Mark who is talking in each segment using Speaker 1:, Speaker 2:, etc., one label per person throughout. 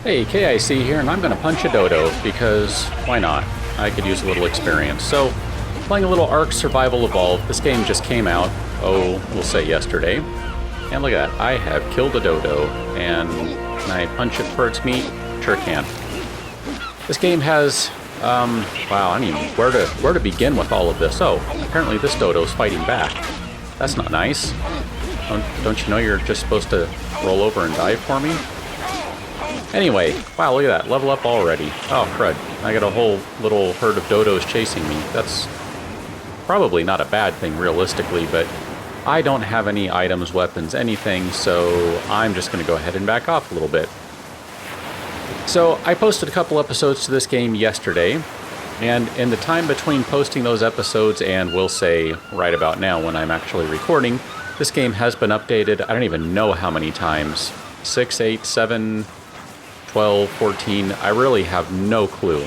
Speaker 1: Hey, KIC here, and I'm going to punch a dodo, because why not? I could use a little experience. So, playing a little ARK Survival Evolved. This game just came out, we'll say yesterday. And look at that, I have killed a dodo, and can I punch it for its meat? Sure can. This game has, wow, I mean, where to begin with all of this? Oh, apparently this dodo's fighting back. That's not nice. Don't you know you're just supposed to roll over and dive for me? Anyway, wow, look at that. Level up already. Oh, crud. I got a whole little herd of dodos chasing me. That's probably not a bad thing, realistically, but I don't have any items, weapons, anything, so I'm just going to go ahead and back off a little bit. So, I posted a couple episodes to this game yesterday, and in the time between posting those episodes and, we'll say, right about now when I'm actually recording, this game has been updated, I don't even know how many times. 6, 8, 7... 12, 14, I really have no clue.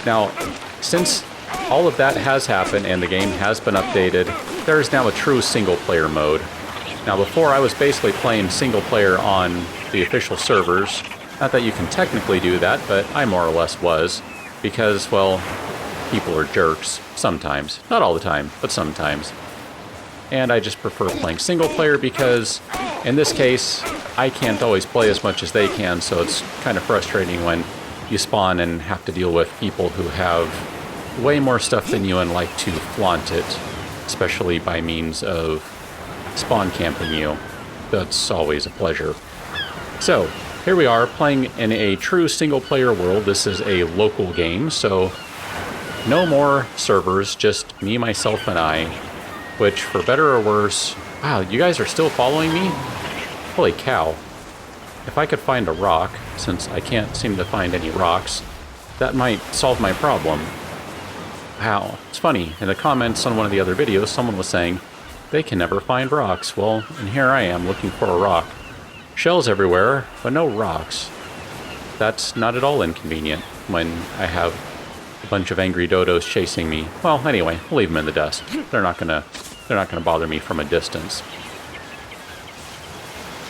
Speaker 1: Now, since all of that has happened and the game has been updated, there is now a true single-player mode. Now, before I was basically playing single-player on the official servers. Not that you can technically do that, but I more or less was. Because, well, people are jerks. Sometimes. Not all the time, but sometimes. And I just prefer playing single-player because, in this case, I can't always play as much as they can, so it's kind of frustrating when you spawn and have to deal with people who have way more stuff than you and like to flaunt it, especially by means of spawn camping you. That's always a pleasure. So, here we are playing in a true single-player world. This is a local game, so no more servers, just me, myself, and I, which, for better or worse... Wow, you guys are still following me? Holy cow. If I could find a rock, since I can't seem to find any rocks, that might solve my problem. Wow. It's funny, in the comments on one of the other videos, someone was saying, they can never find rocks. Well, and here I am looking for a rock. Shells everywhere, but no rocks. That's not at all inconvenient when I have a bunch of angry dodos chasing me. Well, anyway, we'll leave them in the dust. They're not gonna bother me from a distance.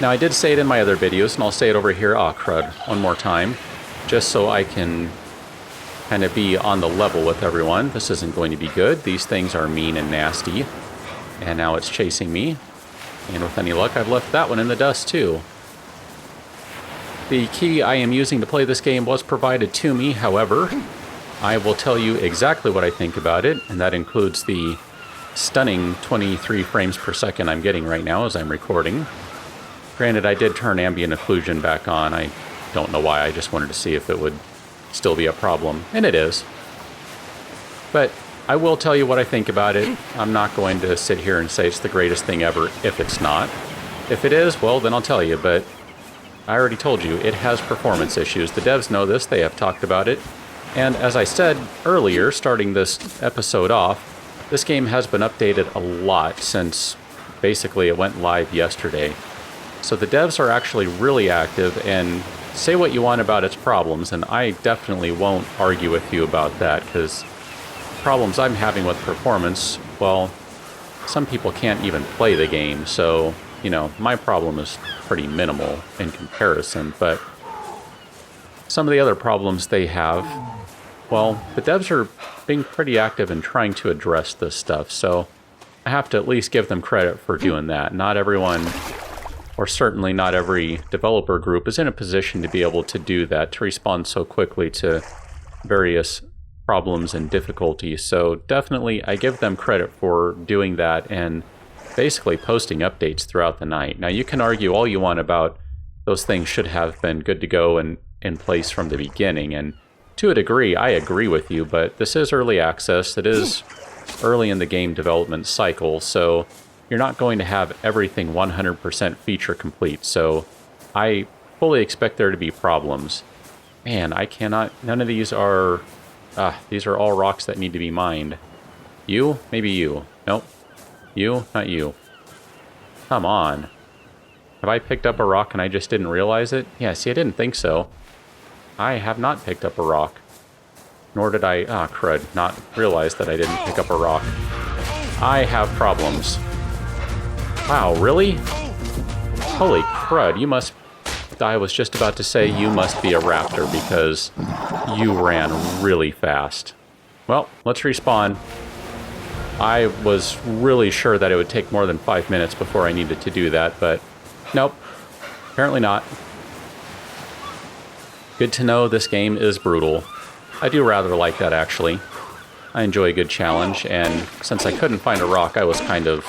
Speaker 1: Now, I did say it in my other videos, and I'll say it over here, oh crud, one more time, just so I can kind of be on the level with everyone. This isn't going to be good. These things are mean and nasty. And now it's chasing me. And with any luck, I've left that one in the dust too. The key I am using to play this game was provided to me, however, I will tell you exactly what I think about it, and that includes the stunning 23 frames per second I'm getting right now as I'm recording. Granted, I did turn ambient occlusion back on. I don't know why, I just wanted to see if it would still be a problem, and it is. But I will tell you what I think about it. I'm not going to sit here and say it's the greatest thing ever if it's not. If it is, well, then I'll tell you, but I already told you, it has performance issues. The devs know this, they have talked about it. And as I said earlier, starting this episode off, this game has been updated a lot since basically it went live yesterday. So the devs are actually really active, and say what you want about its problems, and I definitely won't argue with you about that, because problems I'm having with performance, well, some people can't even play the game, so, you know, my problem is pretty minimal in comparison, but some of the other problems they have, well, the devs are being pretty active in trying to address this stuff, so I have to at least give them credit for doing that. Not everyone, or certainly not every developer group, is in a position to be able to do that, to respond so quickly to various problems and difficulties. So definitely I give them credit for doing that and basically posting updates throughout the night. Now, you can argue all you want about those things should have been good to go and in place from the beginning, and to a degree I agree with you, but this is early access. It is early in the game development cycle, so you're not going to have everything 100% feature complete, so I fully expect there to be problems. Man, I cannot... None of these are... these are all rocks that need to be mined. You? Maybe you. Nope. You? Not you. Come on. Have I picked up a rock and I just didn't realize it? Yeah, see, I didn't think so. I have not picked up a rock. Nor did I... crud. Not realize that I didn't pick up a rock. I have problems. Wow, really? Holy crud, you must... I was just about to say you must be a raptor because you ran really fast. Well, let's respawn. I was really sure that it would take more than 5 minutes before I needed to do that, but nope, apparently not. Good to know this game is brutal. I do rather like that, actually. I enjoy a good challenge, and since I couldn't find a rock, I was kind of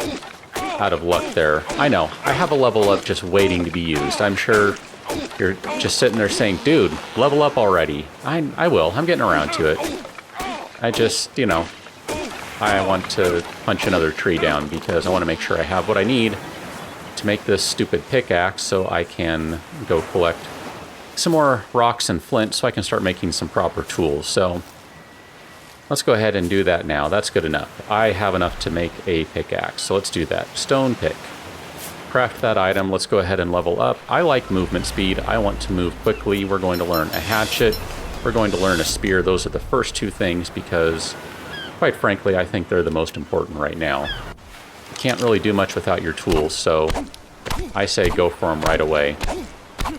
Speaker 1: out of luck there. I know, I have a level up just waiting to be used. I'm sure you're just sitting there saying, dude, level up already. I will, I'm getting around to it. I just, you know, I want to punch another tree down because I want to make sure I have what I need to make this stupid pickaxe so I can go collect some more rocks and flint so I can start making some proper tools. So let's go ahead and do that now. That's good enough. I have enough to make a pickaxe, so let's do that. Stone pick. Craft that item. Let's go ahead and level up. I like movement speed. I want to move quickly. We're going to learn a hatchet. We're going to learn a spear. Those are the first two things because, quite frankly, I think they're the most important right now. You can't really do much without your tools, so I say go for them right away.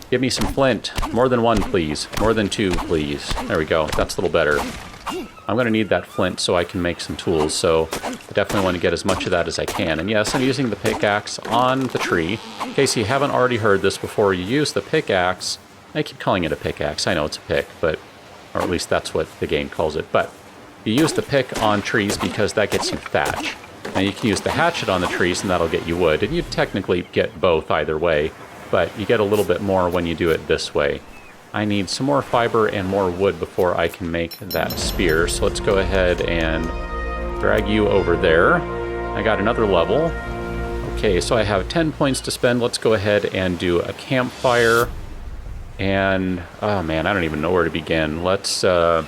Speaker 1: Give me some flint. More than one, please. More than two, please. There we go. That's a little better. I'm going to need that flint so I can make some tools, so I definitely want to get as much of that as I can. And yes, I'm using the pickaxe on the tree. In case you haven't already heard this before, you use the pickaxe. I keep calling it a pickaxe. I know it's a pick, but, or at least that's what the game calls it. But you use the pick on trees because that gets you thatch. Now you can use the hatchet on the trees and that'll get you wood. And you technically get both either way, but you get a little bit more when you do it this way. I need some more fiber and more wood before I can make that spear. So let's go ahead and drag you over there. I got another level. Okay, so I have 10 points to spend. Let's go ahead and do a campfire. And, oh man, I don't even know where to begin. Let's do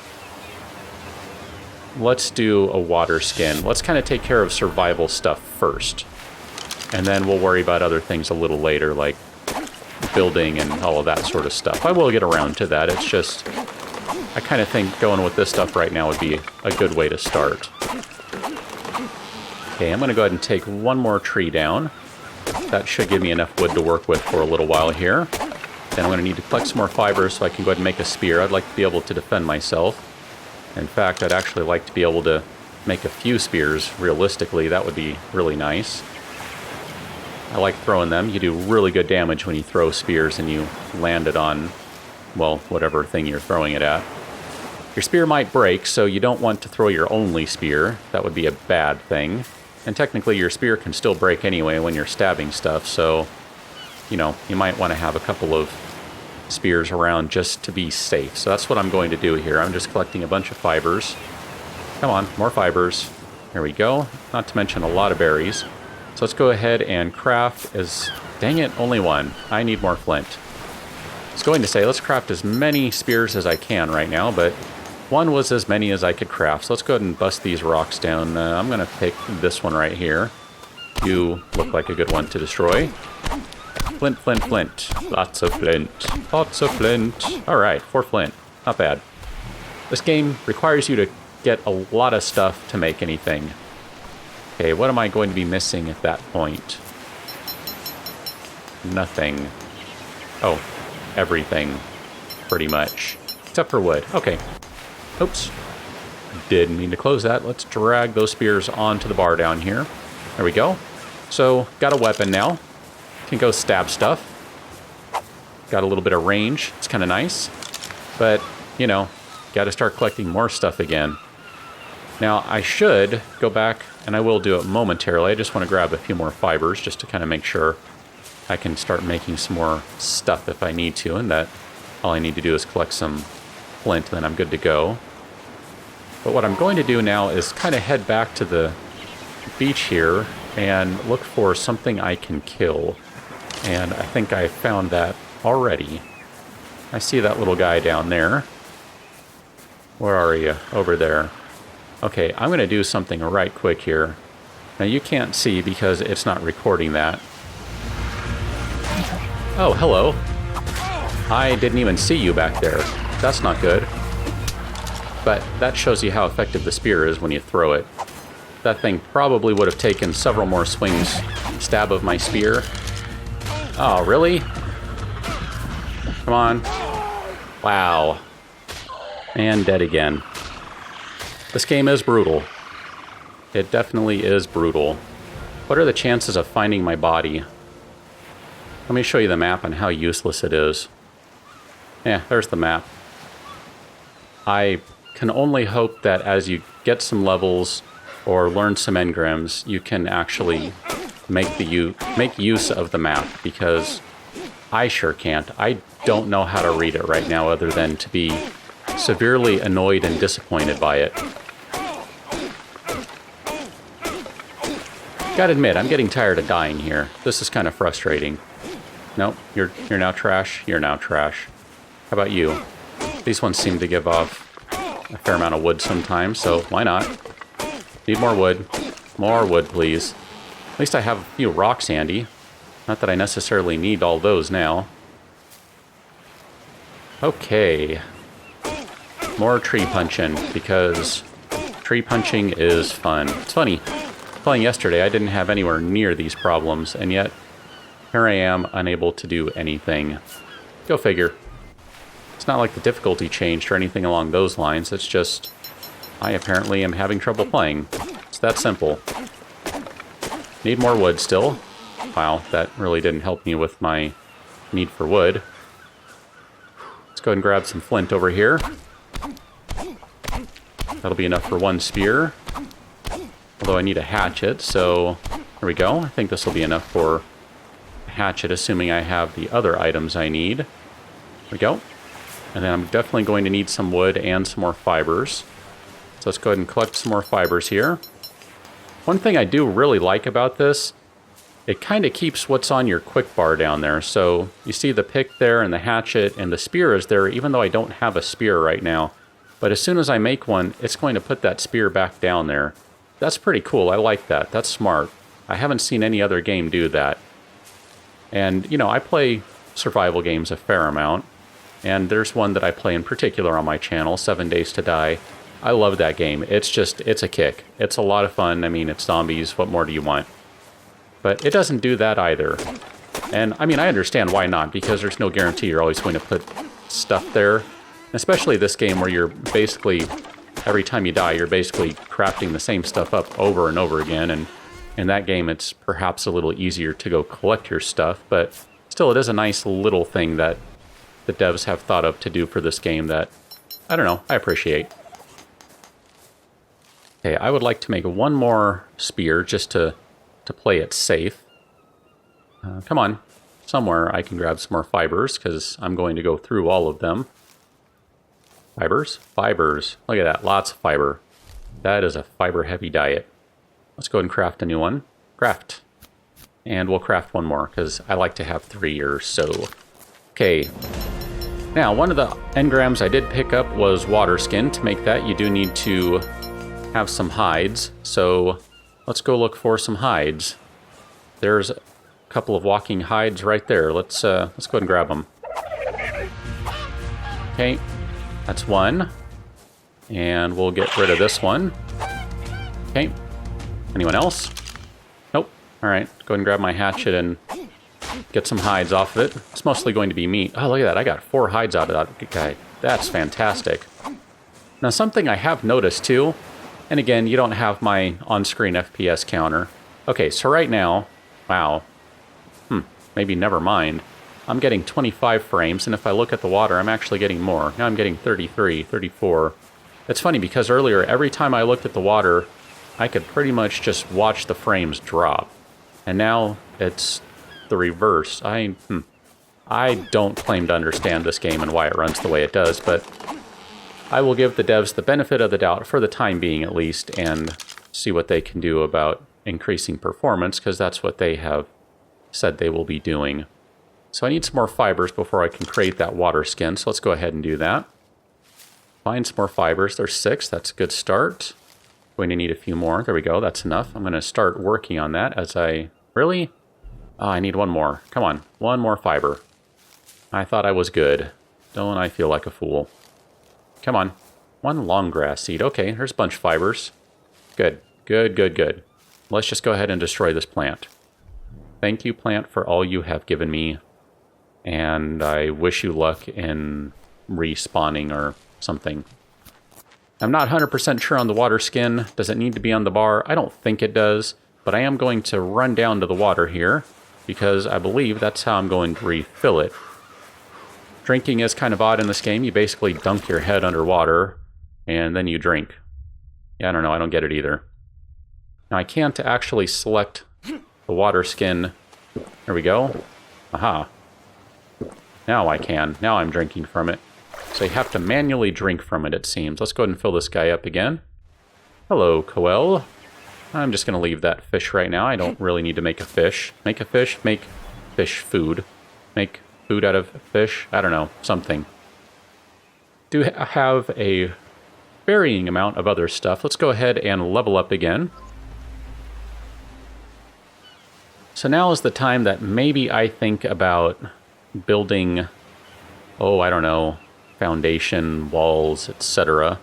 Speaker 1: a water skin. Let's kind of take care of survival stuff first. And then we'll worry about other things a little later, like building and all of that sort of stuff. I will get around to that. It's just, I kind of think going with this stuff right now would be a good way to start. Okay, I'm going to go ahead and take one more tree down. That should give me enough wood to work with for a little while here. Then I'm going to need to collect some more fibers so I can go ahead and make a spear. I'd like to be able to defend myself. In fact, I'd actually like to be able to make a few spears realistically. That would be really nice. I like throwing them. You do really good damage when you throw spears and you land it on, well, whatever thing you're throwing it at. Your spear might break, so you don't want to throw your only spear. That would be a bad thing. And technically your spear can still break anyway when you're stabbing stuff, so, you know, you might want to have a couple of spears around just to be safe. So that's what I'm going to do here. I'm just collecting a bunch of fibers. Come on, more fibers. There we go. Not to mention a lot of berries. So let's go ahead and craft as... Dang it, only one. I need more flint. I was going to say, let's craft as many spears as I can right now, but one was as many as I could craft. So let's go ahead and bust these rocks down. I'm going to pick this one right here. You look like a good one to destroy. Flint, flint, flint. Lots of flint. Lots of flint. Alright, 4 flint. Not bad. This game requires you to get a lot of stuff to make anything. Okay, what am I going to be missing at that point? Nothing. Oh, everything. Pretty much. Except for wood. Okay. Oops. Didn't mean to close that. Let's drag those spears onto the bar down here. There we go. So, got a weapon now. Can go stab stuff. Got a little bit of range. It's kind of nice. But, you know, got to start collecting more stuff again. Now, I should go back, and I will do it momentarily. I just want to grab a few more fibers just to kind of make sure I can start making some more stuff if I need to, and that all I need to do is collect some flint, then I'm good to go. But what I'm going to do now is kind of head back to the beach here and look for something I can kill. And I think I found that already. I see that little guy down there. Where are you? Over there. Okay, I'm going to do something right quick here. Now you can't see because it's not recording that. Oh, hello. I didn't even see you back there. That's not good. But that shows you how effective the spear is when you throw it. That thing probably would have taken several more swings, stab of my spear. Oh, really? Come on. Wow. And dead again. This game is brutal. It definitely is brutal. What are the chances of finding my body? Let me show you the map and how useless it is. Yeah, there's the map. I can only hope that as you get some levels or learn some engrams, you can actually make use of the map, because I sure can't. I don't know how to read it right now other than to be severely annoyed and disappointed by it. Gotta admit, I'm getting tired of dying here. This is kind of frustrating. Nope, you're now trash. You're now trash. How about you? These ones seem to give off a fair amount of wood sometimes, so why not? Need more wood. More wood, please. At least I have a few rocks handy. Not that I necessarily need all those now. Okay. More tree punching, because tree punching is fun. It's funny. Playing yesterday, I didn't have anywhere near these problems, and yet here I am, unable to do anything. Go figure. It's not like the difficulty changed or anything along those lines. It's just I apparently am having trouble playing. It's that simple. Need more wood still. Wow, that really didn't help me with my need for wood. Let's go ahead and grab some flint over here. That'll be enough for one spear. Although I need a hatchet, so there we go. I think this will be enough for a hatchet, assuming I have the other items I need. There we go. And then I'm definitely going to need some wood and some more fibers. So let's go ahead and collect some more fibers here. One thing I do really like about this, it kind of keeps what's on your quick bar down there. So you see the pick there and the hatchet and the spear is there, even though I don't have a spear right now. But as soon as I make one, it's going to put that spear back down there. That's pretty cool. I like that. That's smart. I haven't seen any other game do that. And, you know, I play survival games a fair amount. And there's one that I play in particular on my channel, 7 Days to Die. I love that game. It's a kick. It's a lot of fun. I mean, it's zombies. What more do you want? But it doesn't do that either. And, I mean, I understand why not, because there's no guarantee you're always going to put stuff there. Especially this game where you're basically, every time you die, you're basically crafting the same stuff up over and over again. And in that game, it's perhaps a little easier to go collect your stuff. But still, it is a nice little thing that the devs have thought of to do for this game that, I don't know, I appreciate. Okay, I would like to make one more spear just to play it safe. Come on. Somewhere I can grab some more fibers, because I'm going to go through all of them. Fibers? Fibers. Look at that. Lots of fiber. That is a fiber-heavy diet. Let's go ahead and craft a new one. Craft. And we'll craft one more, because I like to have 3 or so. Okay. Now, one of the engrams I did pick up was water skin. To make that, you do need to have some hides. So let's go look for some hides. There's a couple of walking hides right there. Let's go ahead and grab them. Okay. That's one. And we'll get rid of this one. Okay. Anyone else? Nope. Alright. Go ahead and grab my hatchet and get some hides off of it. It's mostly going to be meat. Oh, look at that. I got 4 hides out of that guy. That's fantastic. Now, something I have noticed, too, and again, you don't have my on-screen FPS counter. Okay, so right now, wow. Maybe never mind. I'm getting 25 frames, and if I look at the water, I'm actually getting more. Now I'm getting 33, 34. It's funny, because earlier, every time I looked at the water, I could pretty much just watch the frames drop. And now it's the reverse. I don't claim to understand this game and why it runs the way it does, but I will give the devs the benefit of the doubt, for the time being at least, and see what they can do about increasing performance, because that's what they have said they will be doing. So I need some more fibers before I can create that water skin, so let's go ahead and do that. Find some more fibers. There's 6. That's a good start. Going to need a few more. There we go. That's enough. I'm going to start working on that as I... Really? Oh, I need one more. Come on. One more fiber. I thought I was good. Don't I feel like a fool? Come on. One long grass seed. Okay, there's a bunch of fibers. Good. Good, good, good. Let's just go ahead and destroy this plant. Thank you, plant, for all you have given me. And I wish you luck in respawning or something. I'm not 100% sure on the water skin. Does it need to be on the bar? I don't think it does, but I am going to run down to the water here because I believe that's how I'm going to refill it. Drinking is kind of odd in this game. You basically dunk your head underwater and then you drink. Yeah, I don't know. I don't get it either. Now I can't actually select the water skin. There we go. Aha. Now I can. Now I'm drinking from it. So you have to manually drink from it, it seems. Let's go ahead and fill this guy up again. Hello, Coel. I'm just going to leave that fish right now. I don't really need to make a fish. Make a fish? Make fish food. Make food out of fish? I don't know. Something. Do have a varying amount of other stuff. Let's go ahead and level up again. So now is the time that maybe I think about building, oh, I don't know, foundation, walls, etc.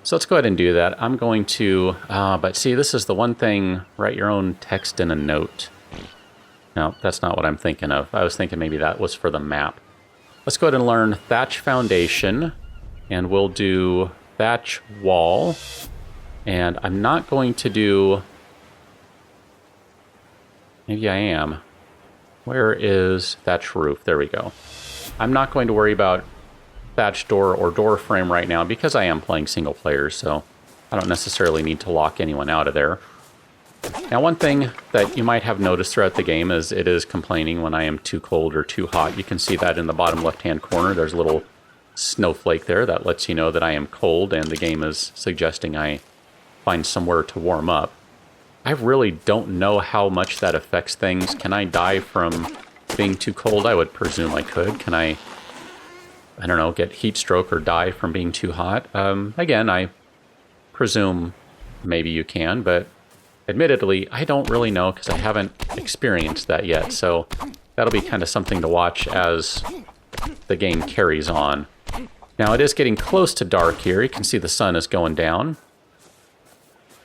Speaker 1: So let's go ahead and do that. I'm going to, but see, this is the one thing, write your own text in a note. No, that's not what I'm thinking of. I was thinking maybe that was for the map. Let's go ahead and learn Thatch Foundation, and we'll do Thatch Wall, and I'm not going to do, maybe I am. Where is Thatch Roof? There we go. I'm not going to worry about thatch door or door frame right now because I am playing single player, so I don't necessarily need to lock anyone out of there. Now, one thing that you might have noticed throughout the game is it is complaining when I am too cold or too hot. You can see that in the bottom left-hand corner. There's a little snowflake there that lets you know that I am cold, and the game is suggesting I find somewhere to warm up. I really don't know how much that affects things. Can I die from being too cold? I would presume I could. Can I don't know, get heat stroke or die from being too hot? Again, I presume maybe you can, but admittedly, I don't really know because I haven't experienced that yet. So that'll be kind of something to watch as the game carries on. Now, it is getting close to dark here. You can see the sun is going down.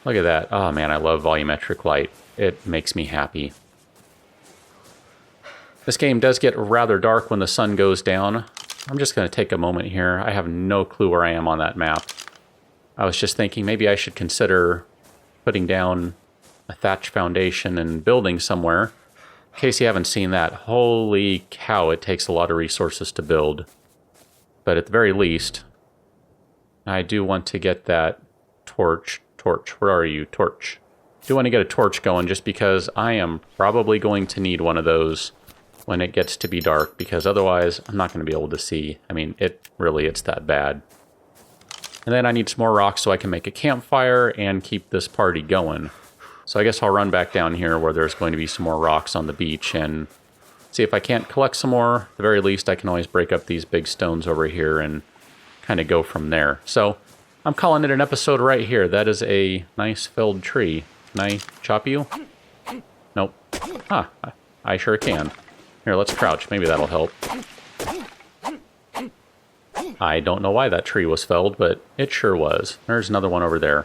Speaker 1: Look at that. Oh, man, I love volumetric light. It makes me happy. This game does get rather dark when the sun goes down. I'm just going to take a moment here. I have no clue where I am on that map. I was just thinking maybe I should consider putting down a thatch foundation and building somewhere. In case you haven't seen that, holy cow, it takes a lot of resources to build. But at the very least, I do want to get that torch. Where are you? Torch. I do want to get a torch going just because I am probably going to need one of those when it gets to be dark, because otherwise I'm not going to be able to see. I mean, it's that bad. And then I need some more rocks so I can make a campfire and keep this party going. So I guess I'll run back down here where there's going to be some more rocks on the beach and see if I can't collect some more. At the very least, I can always break up these big stones over here and kind of go from there. So I'm calling it an episode right here. That is a nice felled tree. Can I chop you? Nope. Ah, I sure can. Here, let's crouch. Maybe that'll help. I don't know why that tree was felled, but it sure was. There's another one over there.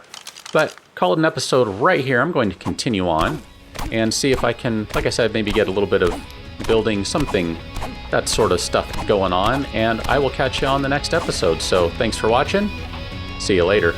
Speaker 1: But call it an episode right here. I'm going to continue on and see if I can, like I said, maybe get a little bit of building something, that sort of stuff going on. And I will catch you on the next episode. So thanks for watching. See you later.